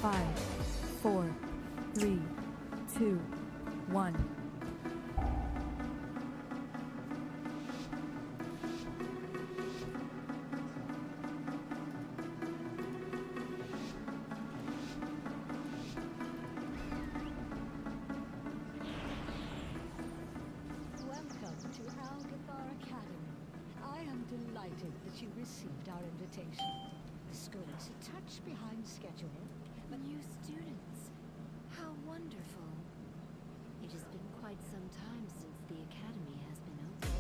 5, 4, 3, 2, 1. Delighted that you received our invitation. The school is a touch behind schedule, but new students. How wonderful. It has been quite some time since the academy has been open.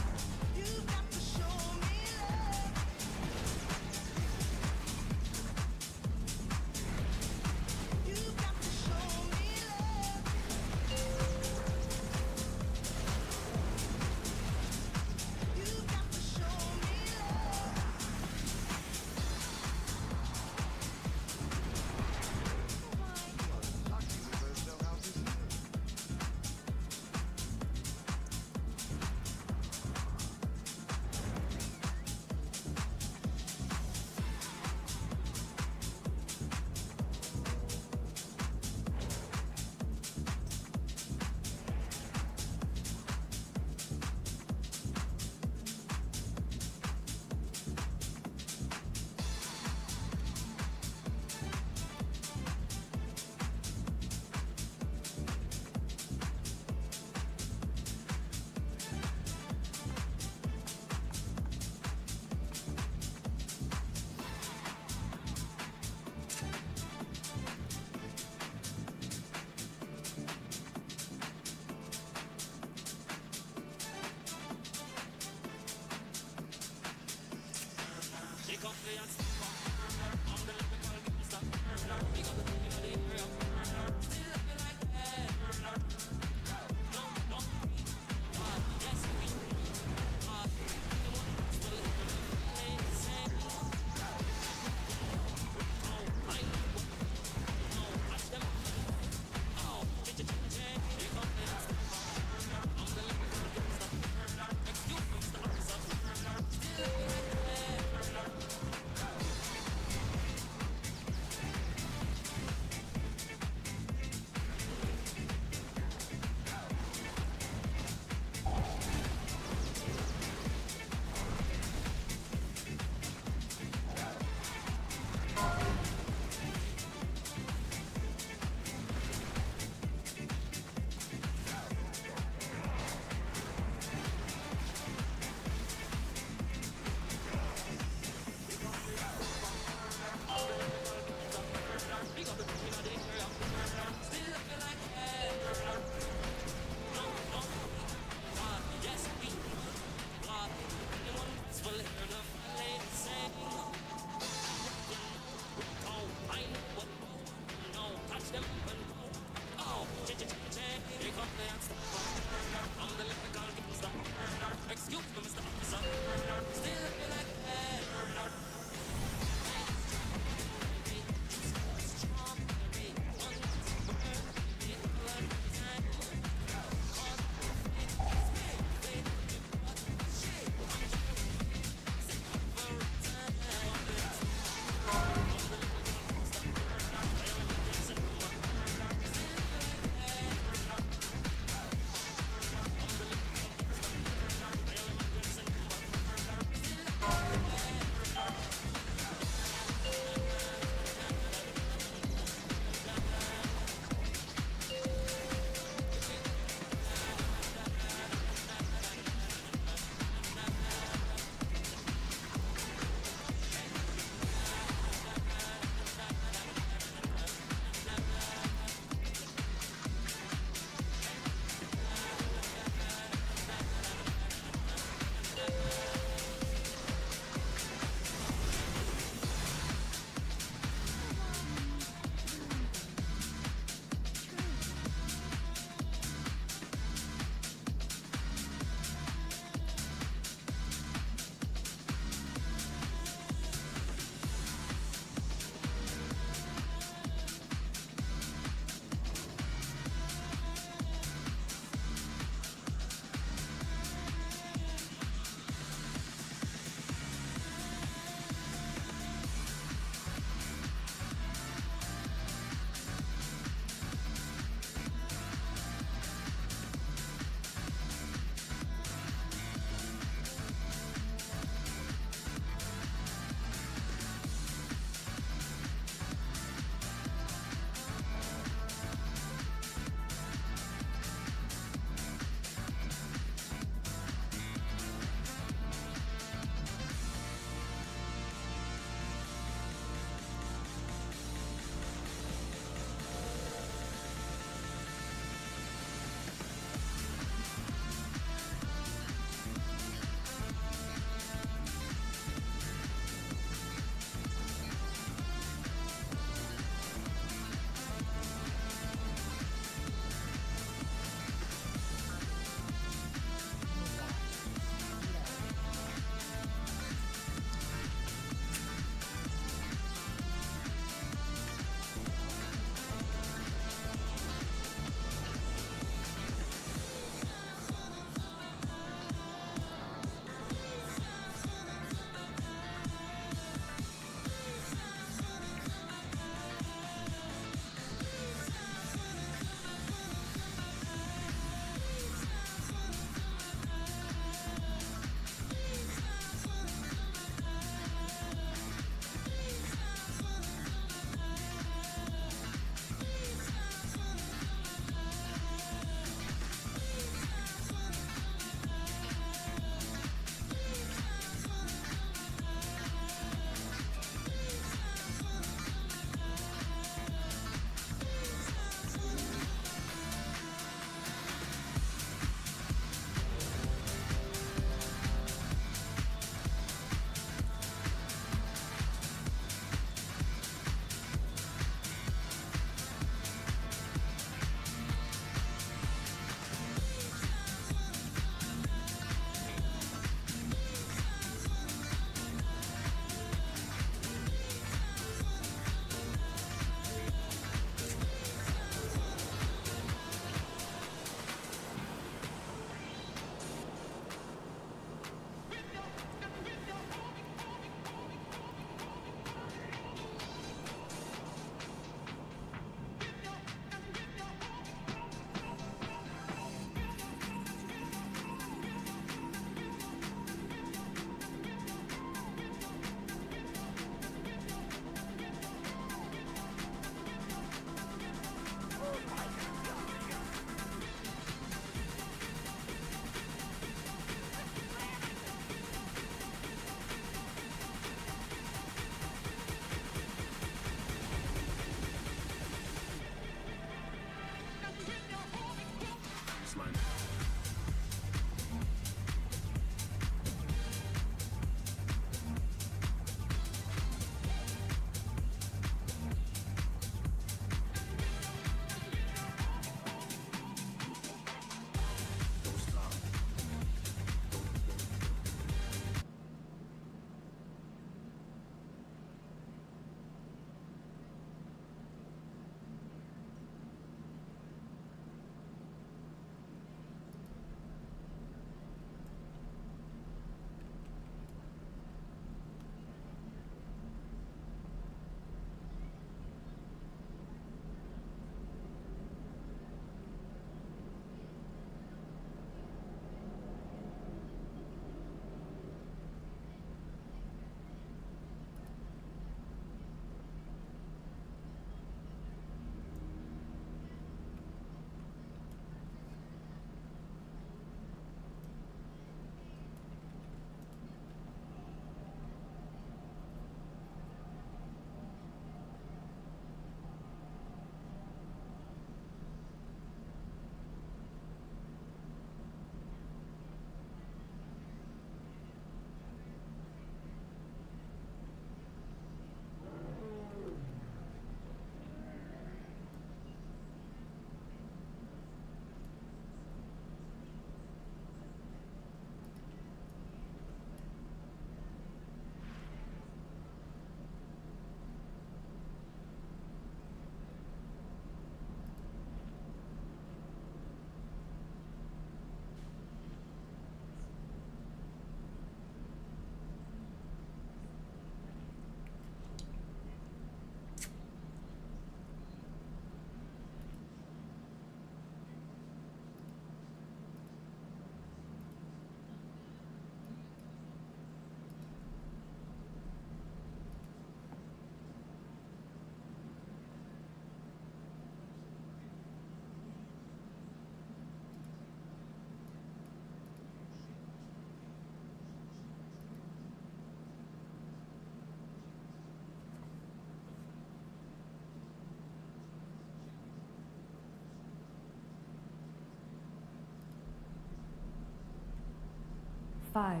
5,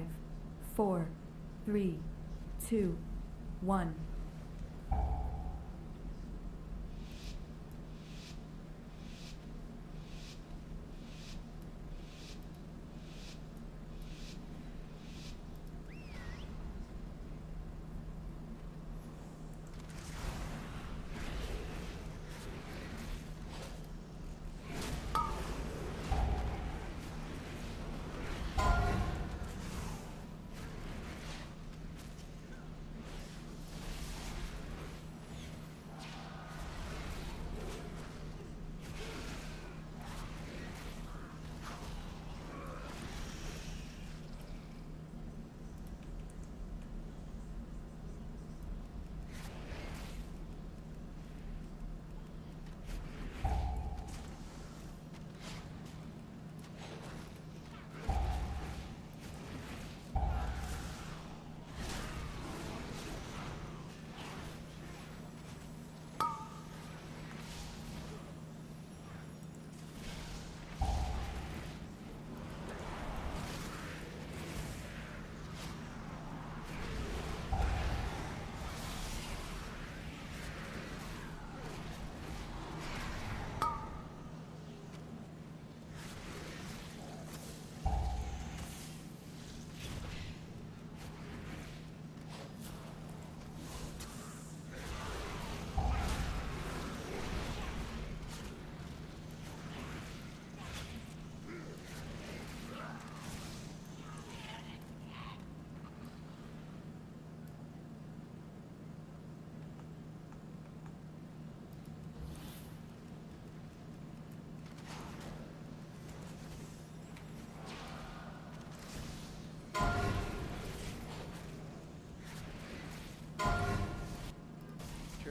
4, 3, 2, 1.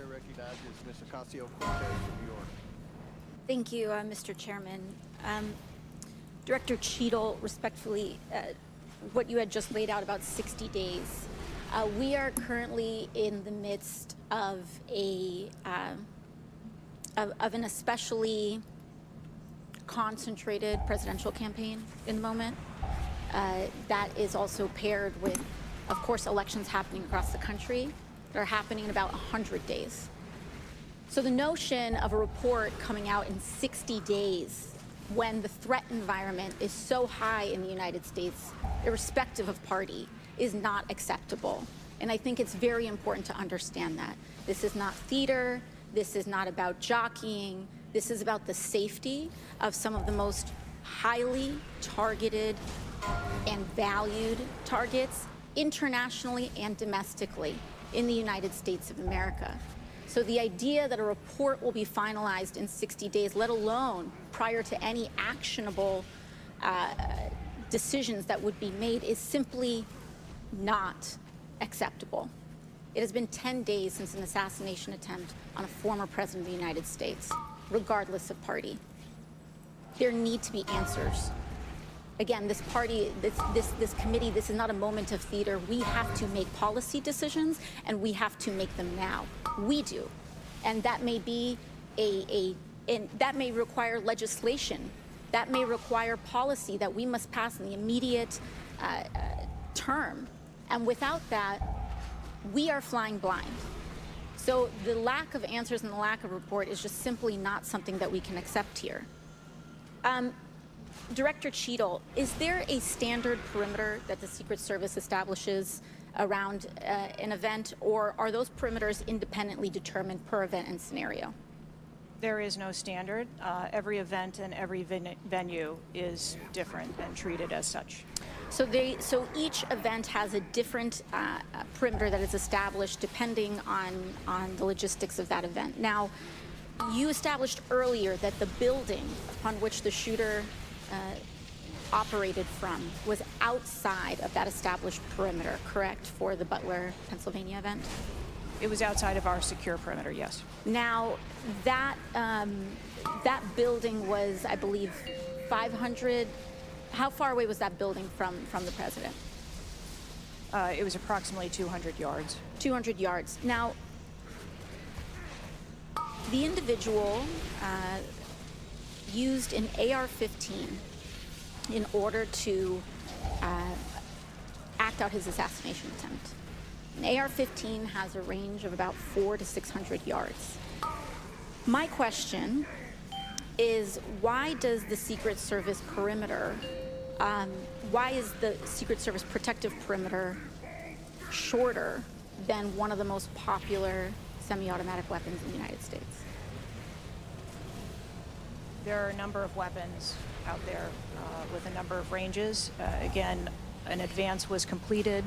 Recognizes Ms. Ocasio-Cortez of New York. Thank you, Mr. Chairman. Director Cheadle, respectfully, what you had just laid out about 60 days. We are currently in the midst of an especially concentrated presidential campaign in the moment. That is also paired with, of course, elections happening across the country. That are happening in about 100 days. So the notion of a report coming out in 60 days when the threat environment is so high in the United States, irrespective of party, is not acceptable. And I think it's very important to understand that. This is not theater. This is not about jockeying. This is about the safety of some of the most highly targeted and valued targets internationally and domestically in the United States of America. So the idea that a report will be finalized in 60 days, let alone prior to any actionable decisions that would be made, is simply not acceptable. It has been 10 days since an assassination attempt on a former president of the United States, regardless of party. There need to be answers. Again, this party, this committee, this is not a moment of theater. We have to make policy decisions, and we have to make them now. We do. And that may be that may require legislation. That may require policy that we must pass in the immediate term. And without that, we are flying blind. So the lack of answers and the lack of report is just simply not something that we can accept here. Director Cheadle, is there a standard perimeter that the Secret Service establishes around an event, or are those perimeters independently determined per event and scenario? There is no standard. Every event and every venue is different and treated as such. So each event has a different perimeter that is established depending on the logistics of that event. Now, you established earlier that the building upon which the shooter operated from was outside of that established perimeter, correct, for the Butler, Pennsylvania event? It was outside of our secure perimeter, yes. Now, that building was, I believe, 500. How far away was that building from the president? It was approximately 200 yards. 200 yards. Now, the individual used an AR-15 in order to carried out his assassination attempt. An AR-15 has a range of about 400 to 600 yards. My question is, why does the Secret Service perimeter, why is the Secret Service protective perimeter shorter than one of the most popular semi-automatic weapons in the United States? There are a number of weapons out there with a number of ranges. Again, an advance was completed.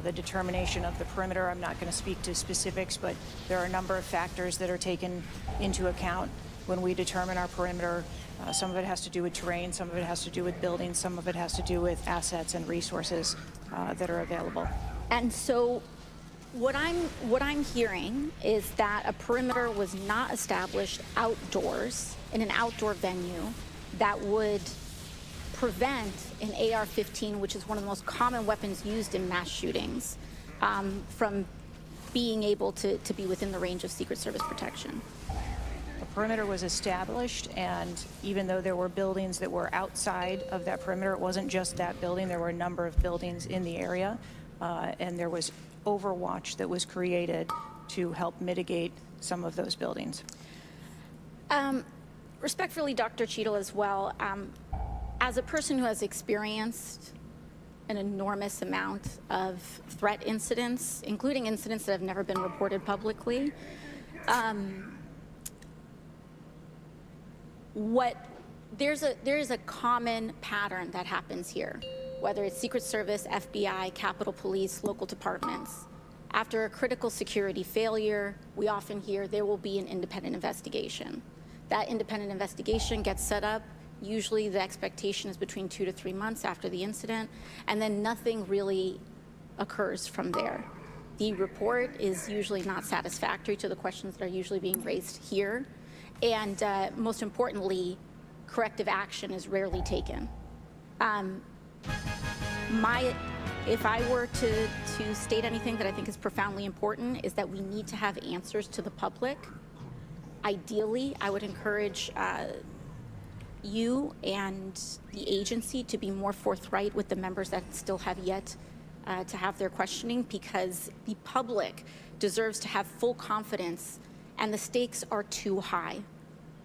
The determination of the perimeter, I'm not going to speak to specifics, but there are a number of factors that are taken into account when we determine our perimeter. Some of it has to do with terrain, some of it has to do with buildings, some of it has to do with assets and resources that are available. And so what I'm hearing is that a perimeter was not established outdoors in an outdoor venue that would prevent an AR-15, which is one of the most common weapons used in mass shootings, from being able to be within the range of Secret Service protection. The perimeter was established, and even though there were buildings that were outside of that perimeter, it wasn't just that building. There were a number of buildings in the area, and there was overwatch that was created to help mitigate some of those buildings. Respectfully, Dr. Cheadle, as well, as a person who has experienced an enormous amount of threat incidents, including incidents that have never been reported publicly, there is a common pattern that happens here, whether it's Secret Service, FBI, Capitol Police, local departments. After a critical security failure, we often hear there will be an independent investigation. That independent investigation gets set up. Usually the expectation is between 2 to 3 months after the incident, and then nothing really occurs from there. The report is usually not satisfactory to the questions that are usually being raised here, and most importantly, corrective action is rarely taken. If I were to state anything that I think is profoundly important, is that we need to have answers to the public. Ideally, I would encourage you and the agency to be more forthright with the members that still have yet to have their questioning, because the public deserves to have full confidence, and the stakes are too high.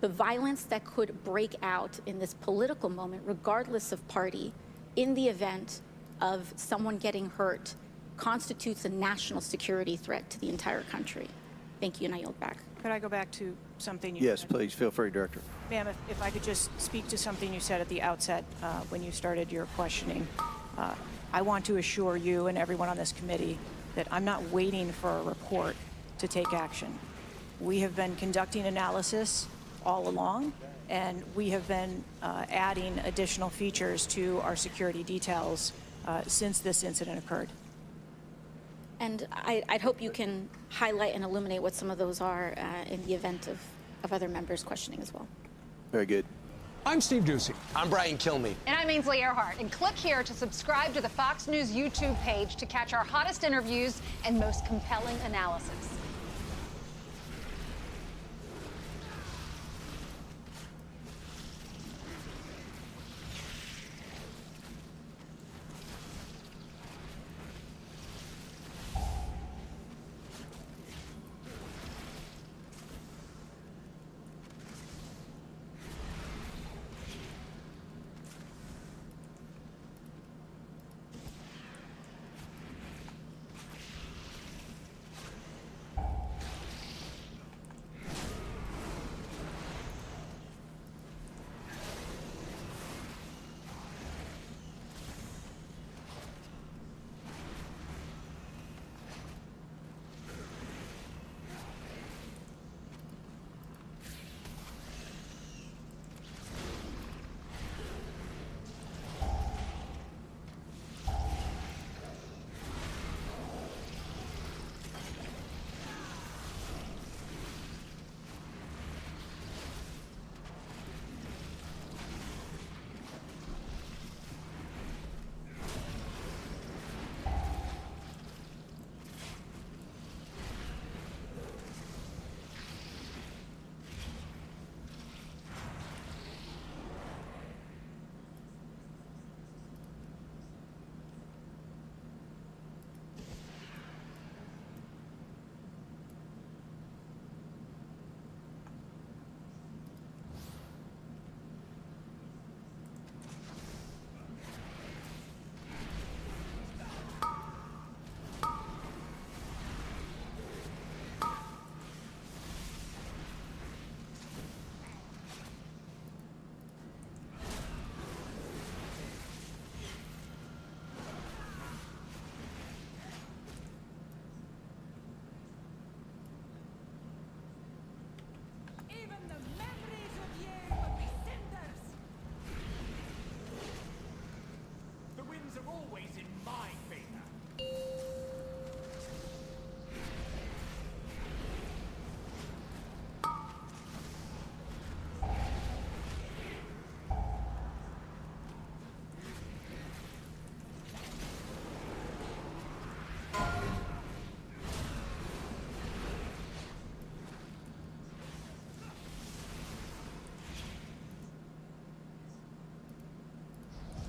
The violence that could break out in this political moment, regardless of party, in the event of someone getting hurt, constitutes a national security threat to the entire country. Thank you, and I yield back. Could I go back to something you Yes, said? please, feel free, Director. Ma'am, if I could just speak to something you said at the outset when you started your questioning. I want to assure you and everyone on this committee that I'm not waiting for a report to take action. We have been conducting analysis all along, and we have been adding additional features to our security details since this incident occurred. And I'd hope you can highlight and illuminate what some of those are in the event of other members questioning as well. Very good. I'm Steve Ducey. I'm Brian Kilmeade. And I'm Ainsley Earhart. And click here to subscribe to the Fox News YouTube page to catch our hottest interviews and most compelling analysis.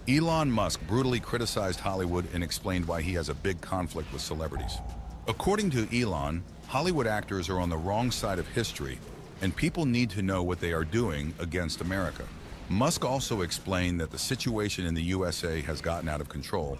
Elon Musk brutally criticized Hollywood and explained why he has a big conflict with celebrities. According to Elon, Hollywood actors are on the wrong side of history, and people need to know what they are doing against America. Musk also explained that the situation in the USA has gotten out of control,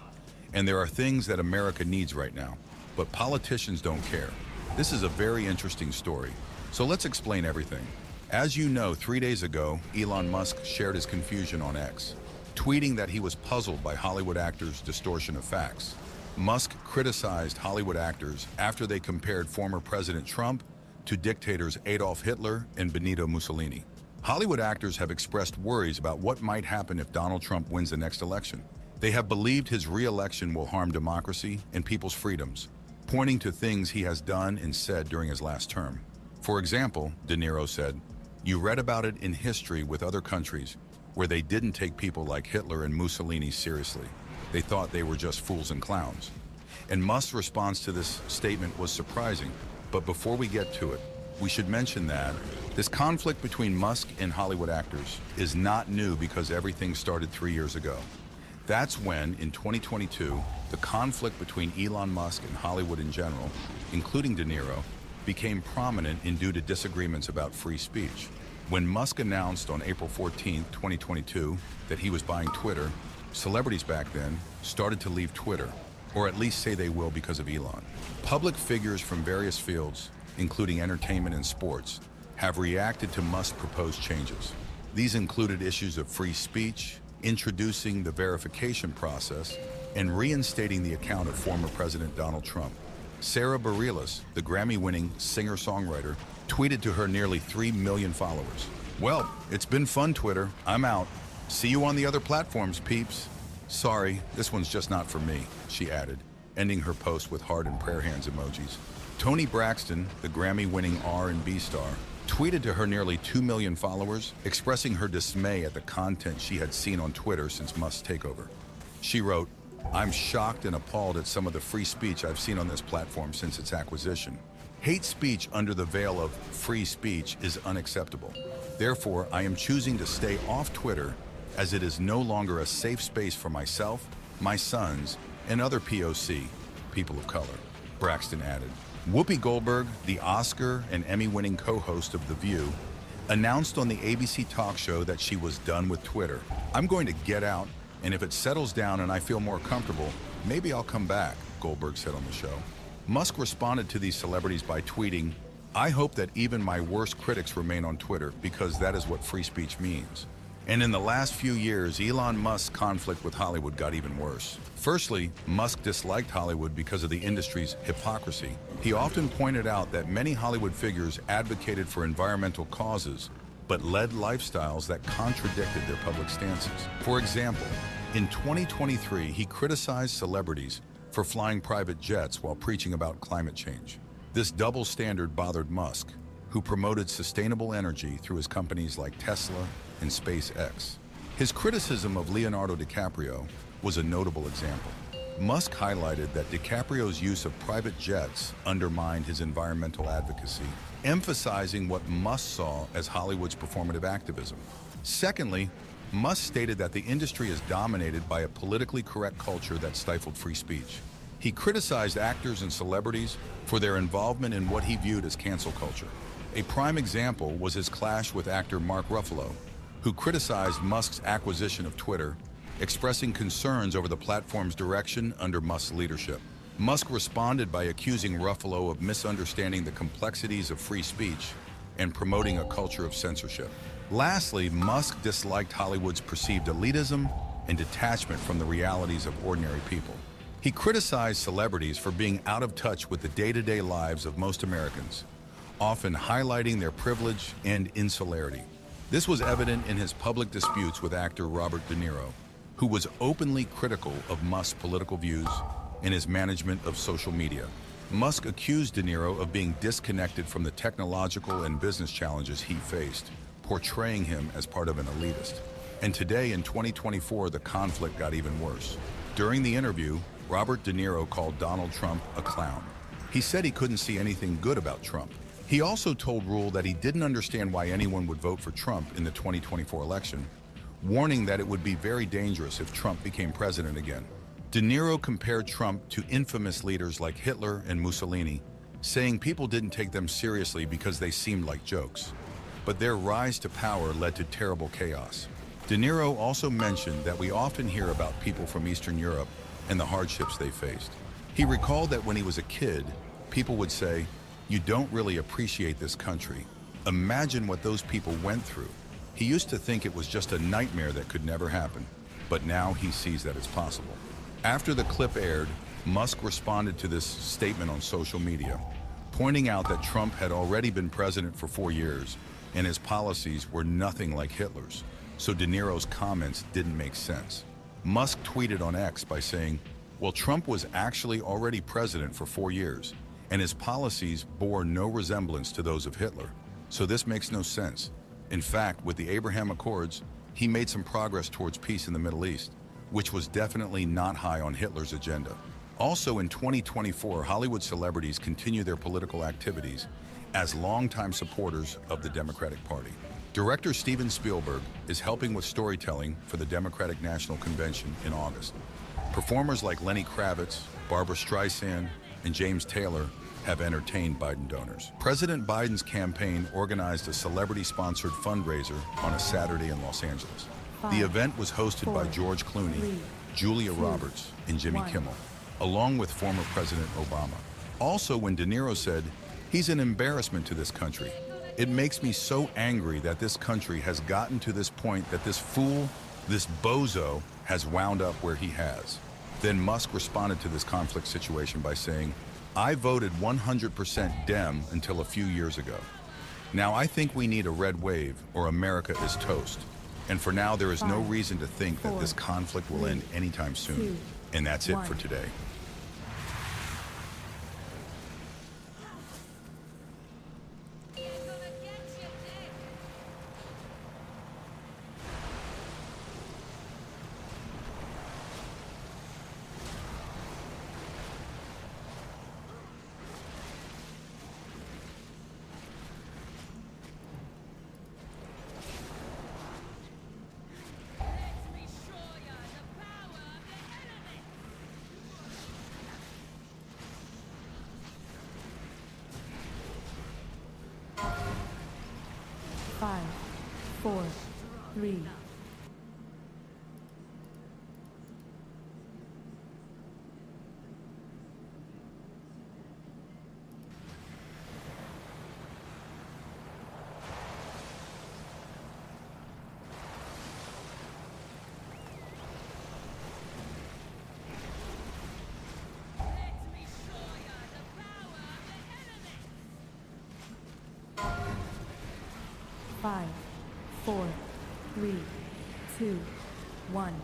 and there are things that America needs right now, but politicians don't care. This is a very interesting story, so let's explain everything. As you know, 3 days ago, Elon Musk shared his confusion on X, tweeting that he was puzzled by Hollywood actors' distortion of facts. Musk criticized Hollywood actors after they compared former President Trump to dictators Adolf Hitler and Benito Mussolini. Hollywood actors have expressed worries about what might happen if Donald Trump wins the next election. They have believed his re-election will harm democracy and people's freedoms, pointing to things he has done and said during his last term. For example, De Niro said, "You read about it in history with other countries where they didn't take people like Hitler and Mussolini seriously. They thought they were just fools and clowns." And Musk's response to this statement was surprising. But before we get to it, we should mention that this conflict between Musk and Hollywood actors is not new because everything started 3 years ago. That's when, in 2022, the conflict between Elon Musk and Hollywood in general, including De Niro, became prominent due to disagreements about free speech. When Musk announced on April 14, 2022, that he was buying Twitter, celebrities back then started to leave Twitter, or at least say they will because of Elon. Public figures from various fields, including entertainment and sports, have reacted to Musk's proposed changes. These included issues of free speech, introducing the verification process, and reinstating the account of former President Donald Trump. Sarah Bareilles, the Grammy-winning singer-songwriter, tweeted to her nearly 3 million followers, "Well, it's been fun, Twitter. I'm out. See you on the other platforms, peeps. Sorry, this one's just not for me," she added, ending her post with heart and prayer hands emojis. Toni Braxton, the Grammy-winning R&B star, tweeted to her nearly 2 million followers, expressing her dismay at the content she had seen on Twitter since Musk's takeover. She wrote, "I'm shocked and appalled at some of the free speech I've seen on this platform since its acquisition. Hate speech under the veil of free speech is unacceptable. Therefore, I am choosing to stay off Twitter as it is no longer a safe space for myself, my sons, and other POC, people of color," Braxton added. Whoopi Goldberg, the Oscar and Emmy-winning co-host of The View, announced on the ABC talk show that she was done with Twitter. "I'm going to get out, and if it settles down and I feel more comfortable, maybe I'll come back," Goldberg said on the show. Musk responded to these celebrities by tweeting, "I hope that even my worst critics remain on Twitter because that is what free speech means." And in the last few years, Elon Musk's conflict with Hollywood got even worse. Firstly, Musk disliked Hollywood because of the industry's hypocrisy. He often pointed out that many Hollywood figures advocated for environmental causes, but led lifestyles that contradicted their public stances. For example, in 2023, he criticized celebrities for flying private jets while preaching about climate change. This double standard bothered Musk, who promoted sustainable energy through his companies like Tesla and SpaceX. His criticism of Leonardo DiCaprio was a notable example. Musk highlighted that DiCaprio's use of private jets undermined his environmental advocacy, emphasizing what Musk saw as Hollywood's performative activism. Secondly, Musk stated that the industry is dominated by a politically correct culture that stifled free speech. He criticized actors and celebrities for their involvement in what he viewed as cancel culture. A prime example was his clash with actor Mark Ruffalo, who criticized Musk's acquisition of Twitter, expressing concerns over the platform's direction under Musk's leadership. Musk responded by accusing Ruffalo of misunderstanding the complexities of free speech and promoting a culture of censorship. Lastly, Musk disliked Hollywood's perceived elitism and detachment from the realities of ordinary people. He criticized celebrities for being out of touch with the day-to-day lives of most Americans, often highlighting their privilege and insularity. This was evident in his public disputes with actor Robert De Niro, who was openly critical of Musk's political views and his management of social media. Musk accused De Niro of being disconnected from the technological and business challenges he faced, portraying him as part of an elitist. And today, in 2024, the conflict got even worse. During the interview, Robert De Niro called Donald Trump a clown. He said he couldn't see anything good about Trump. He also told Rule that he didn't understand why anyone would vote for Trump in the 2024 election, warning that it would be very dangerous if Trump became president again. De Niro compared Trump to infamous leaders like Hitler and Mussolini, saying people didn't take them seriously because they seemed like jokes. But their rise to power led to terrible chaos. De Niro also mentioned that we often hear about people from Eastern Europe and the hardships they faced. He recalled that when he was a kid, people would say, "You don't really appreciate this country. Imagine what those people went through." He used to think it was just a nightmare that could never happen, but now he sees that it's possible. After the clip aired, Musk responded to this statement on social media, pointing out that Trump had already been president for 4 years and his policies were nothing like Hitler's, so De Niro's comments didn't make sense. Musk tweeted on X by saying, "Well, Trump was actually already president for 4 years, and his policies bore no resemblance to those of Hitler, so this makes no sense. In fact, with the Abraham Accords, he made some progress towards peace in the Middle East, which was definitely not high on Hitler's agenda." Also in 2024, Hollywood celebrities continue their political activities as longtime supporters of the Democratic Party. Director Steven Spielberg is helping with storytelling for the Democratic National Convention in August. Performers like Lenny Kravitz, Barbra Streisand, and James Taylor have entertained Biden donors. President Biden's campaign organized a celebrity-sponsored fundraiser on a Saturday in Los Angeles. The event was hosted by George Clooney, Julia Roberts, and Jimmy Kimmel, along with former President Obama. Also, when De Niro said, "He's an embarrassment to this country. It makes me so angry that this country has gotten to this point that this fool, this bozo, has wound up where he has." Then Musk responded to this conflict situation by saying, "I voted 100% Dem until a few years ago. Now I think we need a red wave or America is toast. And for now, there is no reason to think that this conflict will end anytime soon." And that's it for today. Five, four, three. Five, four, three, two, one.